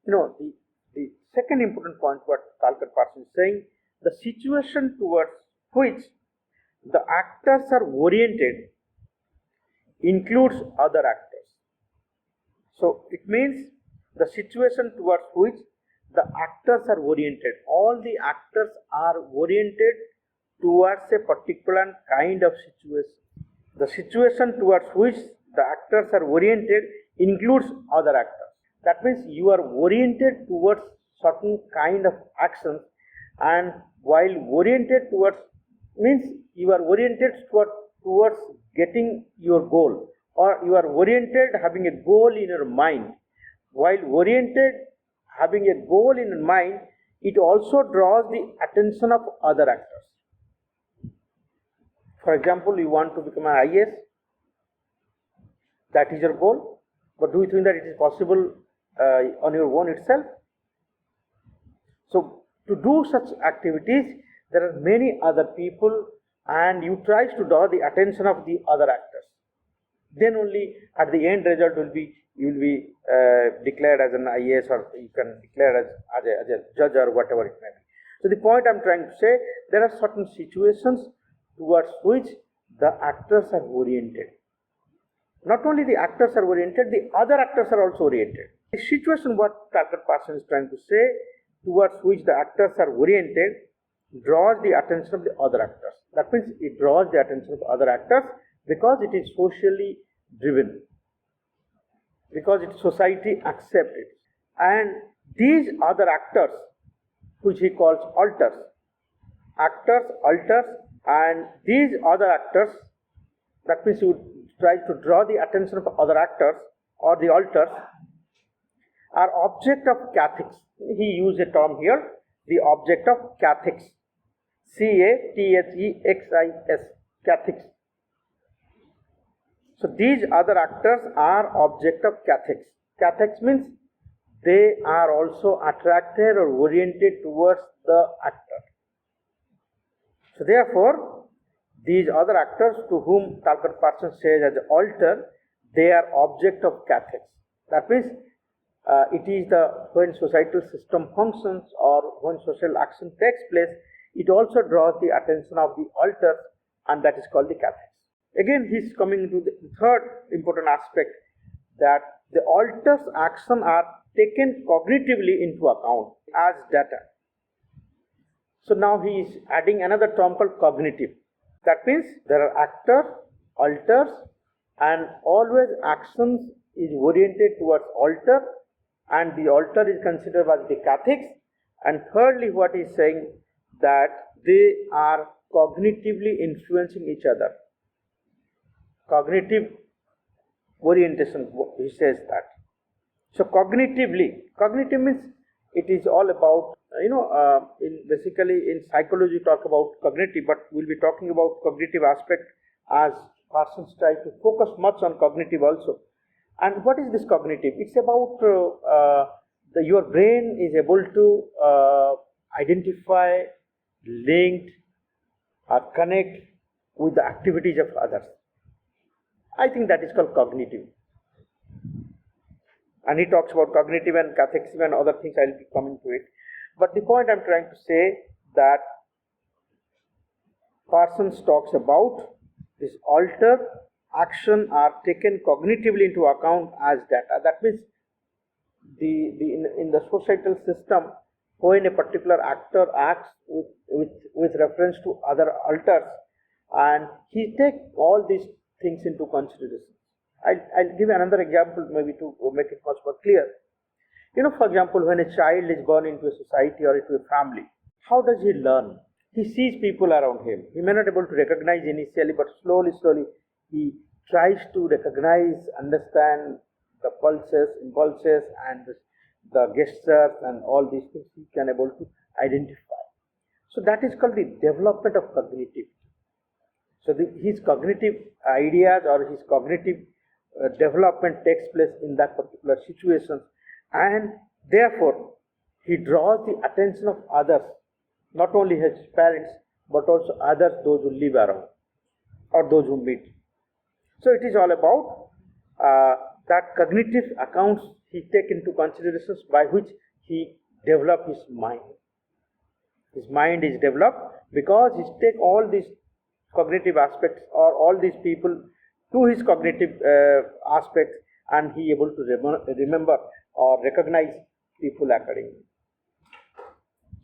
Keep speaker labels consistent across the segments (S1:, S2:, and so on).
S1: the second important point what Talcott Parsons is saying, the situation towards which the actors are oriented includes other actors. So it means the situation towards which the actors are oriented. All the actors are oriented towards a particular kind of situation. The situation towards which the actors are oriented includes other actors. That means you are oriented towards certain kind of actions, and while oriented towards means you are oriented towards getting your goal, or you are oriented having a goal in your mind. While oriented having a goal in your mind, it also draws the attention of other actors. For example, you want to become an IAS, that is your goal, but do you think that it is possible on your own itself? So to do such activities, there are many other people, and you try to draw the attention of the other actors. Then only at the end result you will be declared as an IAS, or you can declare as a judge or whatever it may be. So the point I am trying to say, there are certain situations towards which the actors are oriented. Not only the actors are oriented, the other actors are also oriented. The situation what Talcott Parsons is trying to say, towards which the actors are oriented, draws the attention of the other actors. That means it draws the attention of other actors because it is socially driven, because society accepts it. And these other actors, which he calls alters, and these other actors, that means you try to draw the attention of other actors or the alters, are object of cathexis. He used a term here, the object of cathexis. C-A-T-H-E-X-I-S, cathexis. So these other actors are object of cathexis. Cathexis means they are also attracted or oriented towards the actor. So therefore, these other actors to whom Talcott Parsons says as alter, they are object of cathexis. That means it is when societal system functions or when social action takes place, it also draws the attention of the alters, and that is called the cathexis. Again, he is coming to the third important aspect, that the alters' action are taken cognitively into account as data. So now he is adding another term called cognitive. That means there are actors, alters, and always actions is oriented towards alter, and the alter is considered as the cathexis. And thirdly, what he is saying, that they are cognitively influencing each other. Cognitive orientation, he says that. So cognitive means it is all about, basically in psychology we talk about cognitive, but we'll be talking about cognitive aspect as Parsons tries to focus much on cognitive also. And what is this cognitive? It's about your brain is able to identify, link, or connect with the activities of others. I think that is called cognitive. And he talks about cognitive and cathexis and other things. I will be coming to it. But the point I am trying to say, that Parsons talks about this alter action are taken cognitively into account as data. That means in the societal system, when a particular actor acts with reference to other alters, and he takes all these things into consideration. I'll give another example maybe to make it much more clear. For example, when a child is born into a society or into a family, how does he learn? He sees people around him. He may not be able to recognize initially, but slowly he tries to recognize, understand the pulses, impulses, and the gestures and all these things he can able to identify. So that is called the development of cognitive. So his cognitive ideas or his cognitive development takes place in that particular situation, and therefore he draws the attention of others, not only his parents but also others, those who live around or those who meet. So it is all about that cognitive accounts he take into considerations by which he develop his mind. His mind is developed because he take all these cognitive aspects or all these people to his cognitive aspects, and he able to remember or recognize people accordingly.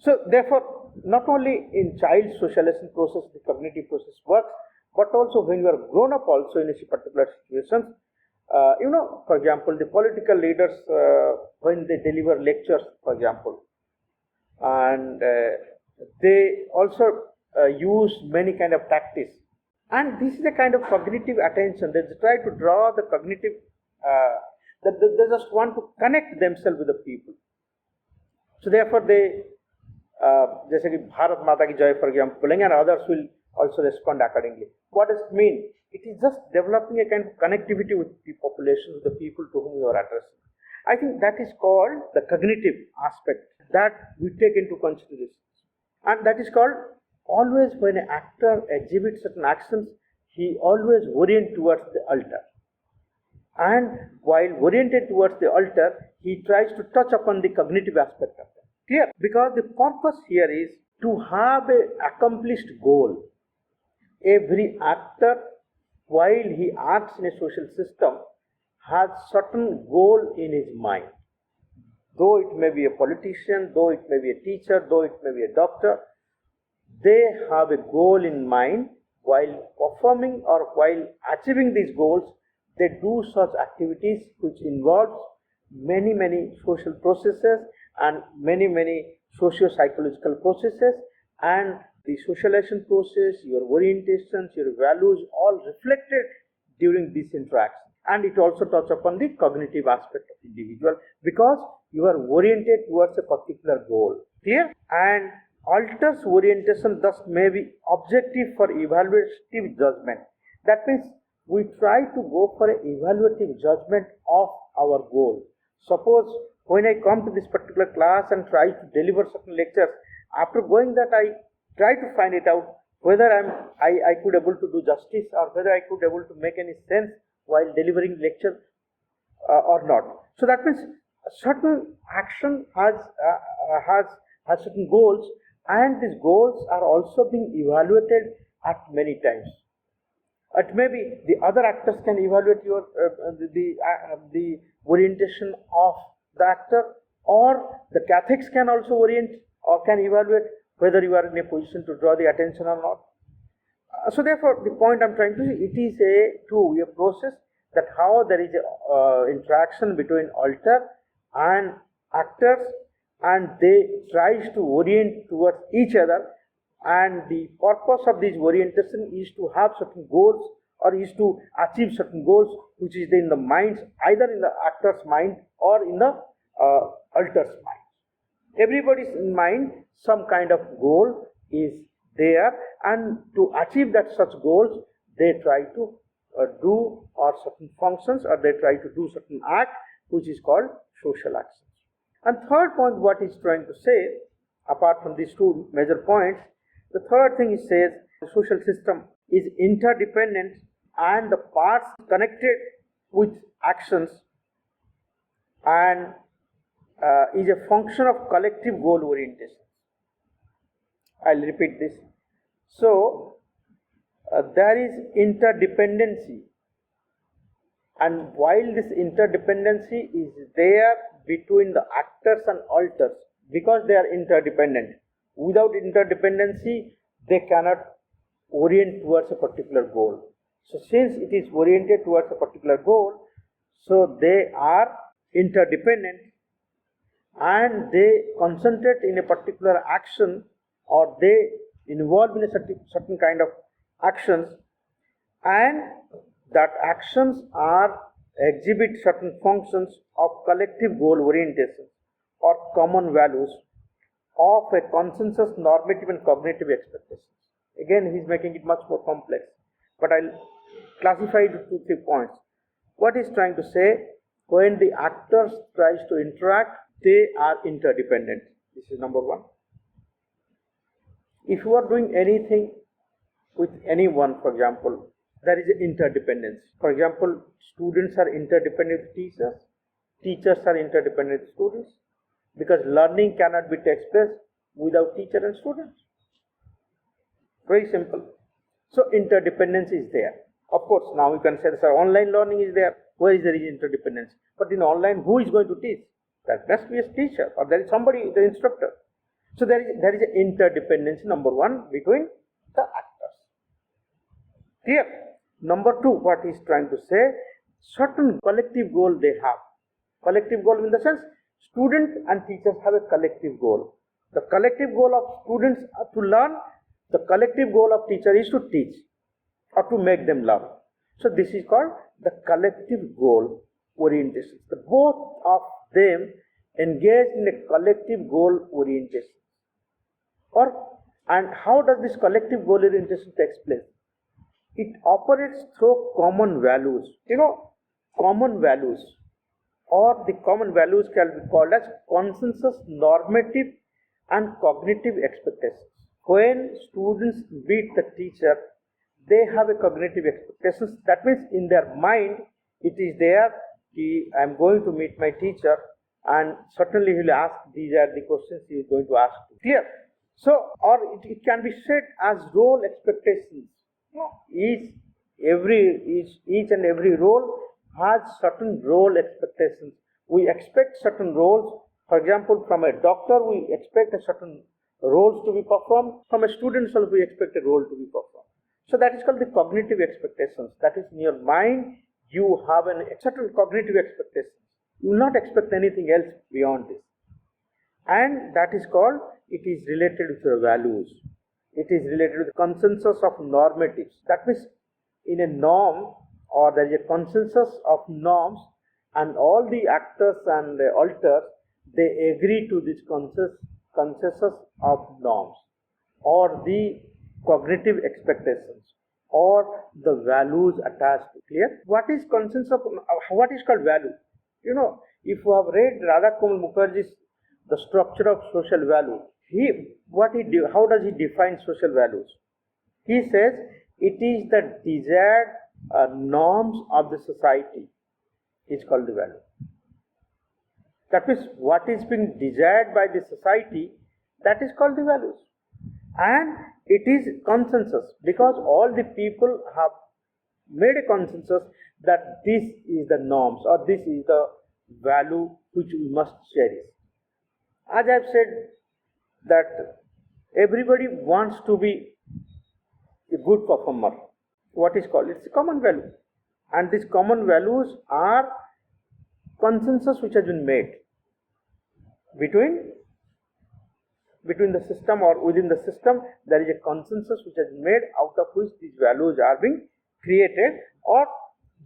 S1: So therefore, not only in child socialization process the cognitive process works, but also when you are grown up also in a particular situations. For example, the political leaders when they deliver lectures, for example, and they also use many kind of tactics, and this is a kind of cognitive attention. They try to draw the cognitive, that they just want to connect themselves with the people. So therefore they जैसे कि भारत माता की जय for example बोलेंगे, and others will also respond accordingly. What does it mean? It is just developing a kind of connectivity with the population, with the people to whom you are addressing. I think that is called the cognitive aspect that we take into consideration, and that is called always when an actor exhibits certain actions, he always orient towards the altar, and while oriented towards the altar, he tries to touch upon the cognitive aspect of that. Clear? Because the purpose here is to have an accomplished goal. Every actor, while he acts in a social system, has certain goal in his mind. Though it may be a politician, though it may be a teacher, though it may be a doctor, they have a goal in mind. While performing or while achieving these goals, they do such activities which involves many social processes and many socio-psychological processes, and the socialization process, your orientations, your values, all reflected during this interaction. And it also touches upon the cognitive aspect of individual, because you are oriented towards a particular goal. Clear? And alters orientation thus may be objective for evaluative judgment. That means we try to go for an evaluative judgment of our goal. Suppose when I come to this particular class and try to deliver certain lectures, after going that I try to find it out whether I could able to do justice, or whether I could able to make any sense while delivering lecture or not. So that means a certain action has certain goals, and these goals are also being evaluated at many times. It may be the other actors can evaluate your the orientation of the actor, or the Cathexis can also orient or can evaluate whether you are in a position to draw the attention or not. So therefore, the point I'm trying to say, it is a two-way process, that how there is a interaction between alter and actors, and they tries to orient towards each other, and the purpose of this orientation is to have certain goals, or is to achieve certain goals which is in the minds, either in the actor's mind or in the alter's mind. Everybody's in mind some kind of goal is there, and to achieve that such goals they try to do or certain functions, or they try to do certain act which is called social actions. And third point what he's trying to say, apart from these two major points, the third thing he says, the social system is interdependent and the parts connected with actions, and is a function of collective goal orientation. I'll repeat this. So there is interdependency, and while this interdependency is there between the actors and alters, because they are interdependent, without interdependency they cannot orient towards a particular goal. So since it is oriented towards a particular goal, so they are interdependent, and they concentrate in a particular action, or they involve in a certain kind of actions, and that actions are exhibit certain functions of collective goal orientation or common values of a consensus normative and cognitive expectations. Again, he is making it much more complex, but I'll classify it into 2-3 points. What he's trying to say, when the actors tries to interact, they are interdependent. This is number one. If you are doing anything with anyone, for example, there is an interdependence. For example, students are interdependent with teachers teachers are interdependent with students, because learning cannot be takes place without teacher and students. Very simple. So interdependence is there. Of course, now you can say, sir, online learning is there. Where is there interdependence? But in online, who is going to teach? That must be a teacher, or there is somebody, the instructor. So there is an interdependence, number one, between the actors. Clear? Number two, what he is trying to say, certain collective goal they have. Collective goal in the sense, students and teachers have a collective goal. The collective goal of students are to learn, the collective goal of teacher is to teach or to make them learn. So this is called the collective goal orientation. The both of them engage in a collective goal orientation. And how does this collective goal orientation takes place? It operates through common values. Common values, or the common values can be called as consensus, normative and cognitive expectations. When students meet the teacher, they have a cognitive expectations. That means in their mind, it is there, I am going to meet my teacher, and certainly he will ask, these are the questions he is going to ask. Clear? So, or it can be said as role expectations. Each and every role has certain role expectations. We expect certain roles. For example, from a doctor, we expect a certain roles to be performed. From a student also, we expect a role to be performed. So that is called the cognitive expectations. That is, in your mind, you have a certain cognitive expectations. You will not expect anything else beyond this. And that is called, it is related with your values. It is related with the consensus of normatives. That means in a norm, or there is a consensus of norms, and all the actors and the alters, they agree to this consensus of norms, or the cognitive expectations, or the values attached. Clear? What is consensus of, what is called value? If you have read Radha Kamal Mukherjee's The Structure of Social Value, how does he define social values? He says it is the desired norms of the society is called the value. That means what is being desired by the society, that is called the values. And it is consensus, because all the people have made a consensus that this is the norms, or this is the value which we must cherish. As I have said, that everybody wants to be a good performer. What is called? It's a common value. And these common values are consensus which has been made between the system, or within the system. There is a consensus which has been made, out of which these values are being created, or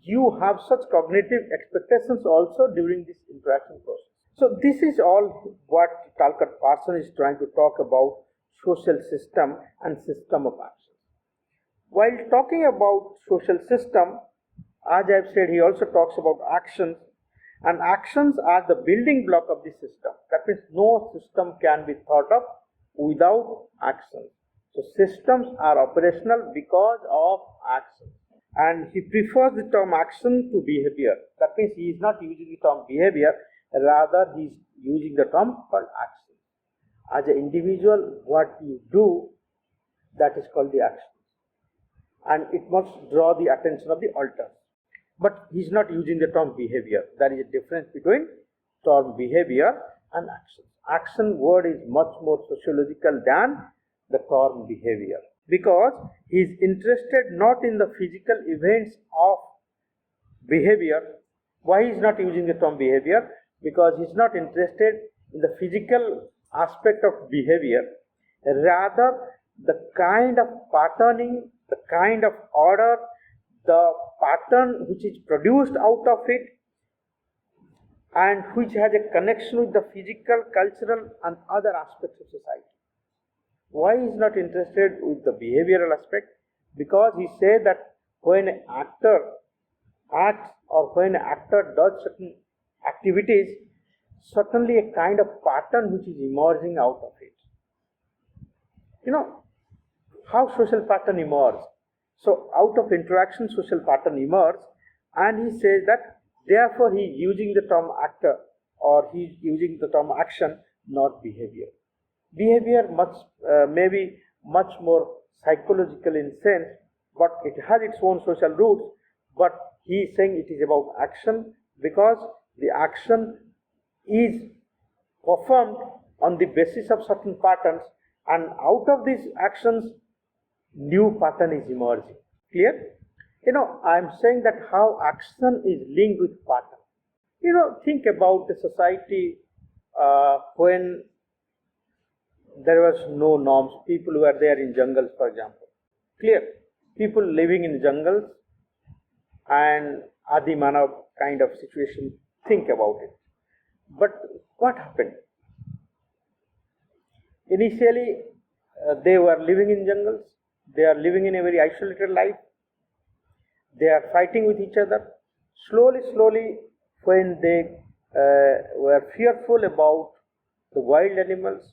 S1: you have such cognitive expectations also during this interaction process. So this is all what Talcott Parsons is trying to talk about social system and system of action. While talking about social system, as I have said, he also talks about actions, and actions are the building block of the system. That means no system can be thought of without actions. So systems are operational because of actions. And he prefers the term action to behavior. That means he is not using the term behavior, rather he is using the term called action. As an individual, what you do, that is called the action. And it must draw the attention of the alters. But he is not using the term behavior. There is a difference between term behavior and action. Action word is much more sociological than the term behavior, because he is interested not in the physical events of behavior. Why he is not using the term behavior? Because he is not interested in the physical aspect of behavior, rather the kind of patterning, the kind of order, the pattern which is produced out of it, and which has a connection with the physical, cultural and other aspects of society. Why he is not interested with the behavioral aspect? Because he says that when an actor acts, or when an actor does certain activities, certainly a kind of pattern which is emerging out of it. How social pattern emerges. So out of interaction, social pattern emerges, and he says that Therefore, he is using the term actor or he is using the term action, not behavior. Behavior maybe much more psychological in sense, but it has its own social roots. But he is saying it is about action because the action is performed on the basis of certain patterns, and out of these actions, new pattern is emerging. Clear? I am saying that how action is linked with pattern. Think about the society when there was no norms. People who were there in jungles, for example. Clear? People living in jungles and Adi Manav kind of situation. Think about it. But what happened? Initially, they were living in jungles. They are living in a very isolated life. They are fighting with each other. Slowly, when they were fearful about the wild animals,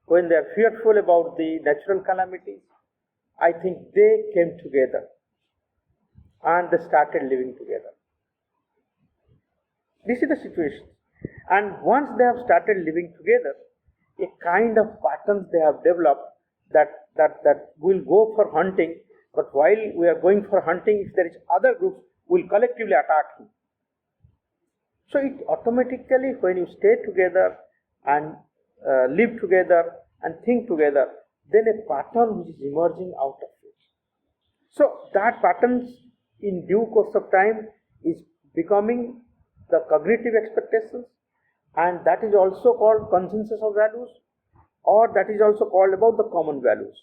S1: when they are fearful about the natural calamities, I think they came together and they started living together. This is the situation. And once they have started living together, a kind of patterns they have developed that will go for hunting, but while we are going for hunting, if there is other groups, will collectively attack him. So it automatically, when you stay together and live together and think together, then a pattern which is emerging out of it. So that patterns in due course of time is becoming the cognitive expectations, and that is also called consensus of values, or that is also called about the common values.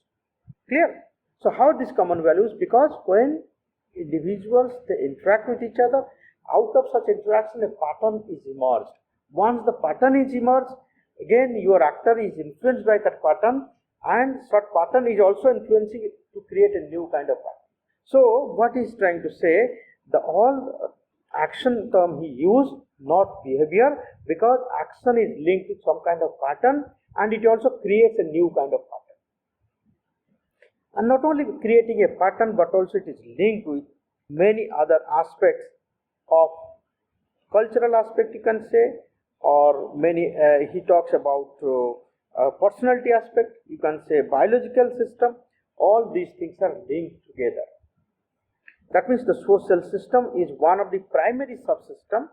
S1: Clear? So how these common values? Because when individuals, they interact with each other, out of such interaction a pattern is emerged. Once the pattern is emerged, again your actor is influenced by that pattern, and such pattern is also influencing it to create a new kind of pattern. So what he is trying to say, the all action term he used, not behavior, because action is linked with some kind of pattern and it also creates a new kind of pattern. And not only creating a pattern, but also it is linked with many other aspects of cultural aspect, you can say, or many, he talks about personality aspect, you can say biological system. All these things are linked together. That means the social system is one of the primary subsystem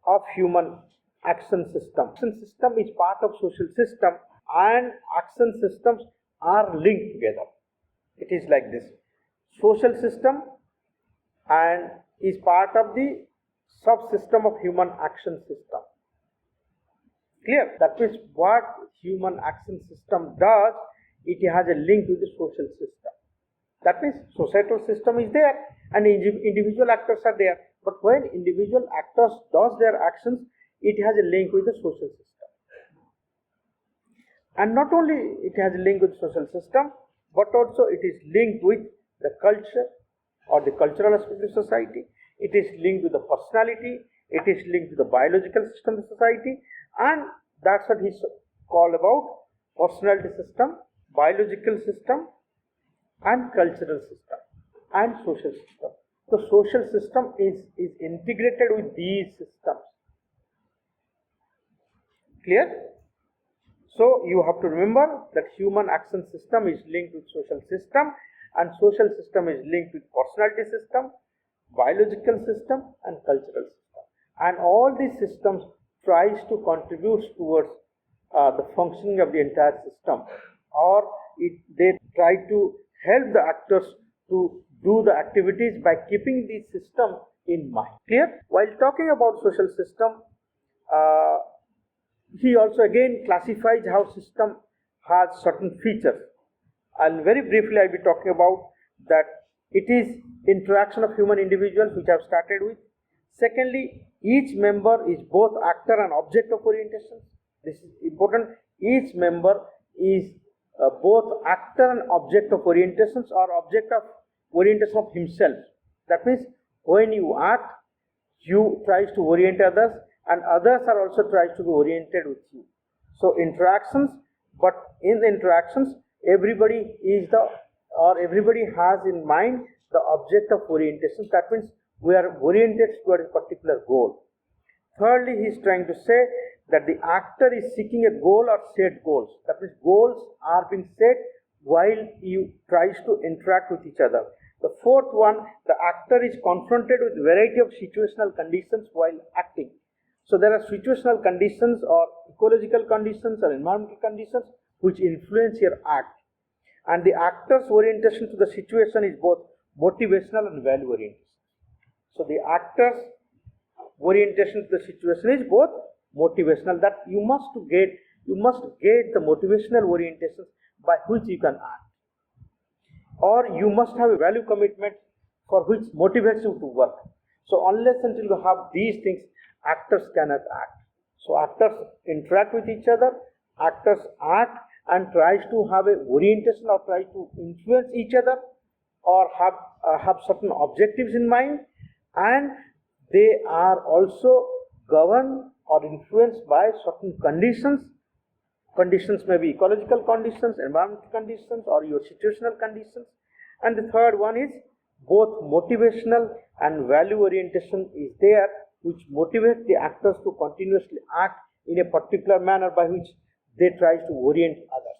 S1: of human action system. Action system is part of social system, and action systems are linked together. It is like this. Social system and is part of the subsystem of human action system. Clear? That means what human action system does, it has a link with the social system. That means societal system is there and individual actors are there. But when individual actors does their actions, it has a link with the social system. And not only it has a link with social system, but also it is linked with the culture or the cultural aspect of society. It is linked with the personality. It is linked to the biological system of society, and that's what he's called about personality system, biological system, and cultural system, and social system. The social system is integrated with these systems. Clear? So you have to remember that human action system is linked with social system, and social system is linked with personality system, biological system, and cultural system. And all these systems tries to contribute towards the functioning of the entire system, or they try to help the actors to do the activities by keeping the system in mind. Clear? While talking about social system, he also again classifies how system has certain features. And very briefly I will be talking about that it is interaction of human individuals, which I have started with. Secondly, each member is both actor and object of orientation. This is important. Each member is both actor and object of orientations, or object of orientation of himself. That means when you act, you tries to orient others, and others are also tries to be oriented with you. So interactions, but in the interactions, everybody has in mind the object of orientation. That means we are oriented toward a particular goal. Thirdly, he is trying to say that the actor is seeking a goal or set goals. That means goals are being set while he tries to interact with each other. The fourth one, the actor is confronted with variety of situational conditions while acting. So there are situational conditions or ecological conditions or environmental conditions which influence your act. And the actor's orientation to the situation is both motivational and value orientation. So the actor's orientation to the situation is both motivational, that you must get the motivational orientation by which you can act. Or you must have a value commitment for which motivates you to work. So unless until you have these things, actors cannot act. So actors interact with each other, actors act and tries to have a orientation or try to influence each other or have certain objectives in mind, and they are also governed or influenced by certain conditions. Conditions may be ecological conditions, environmental conditions, or your situational conditions. And the third one is both motivational and value orientation is there, which motivates the actors to continuously act in a particular manner by which they try to orient others.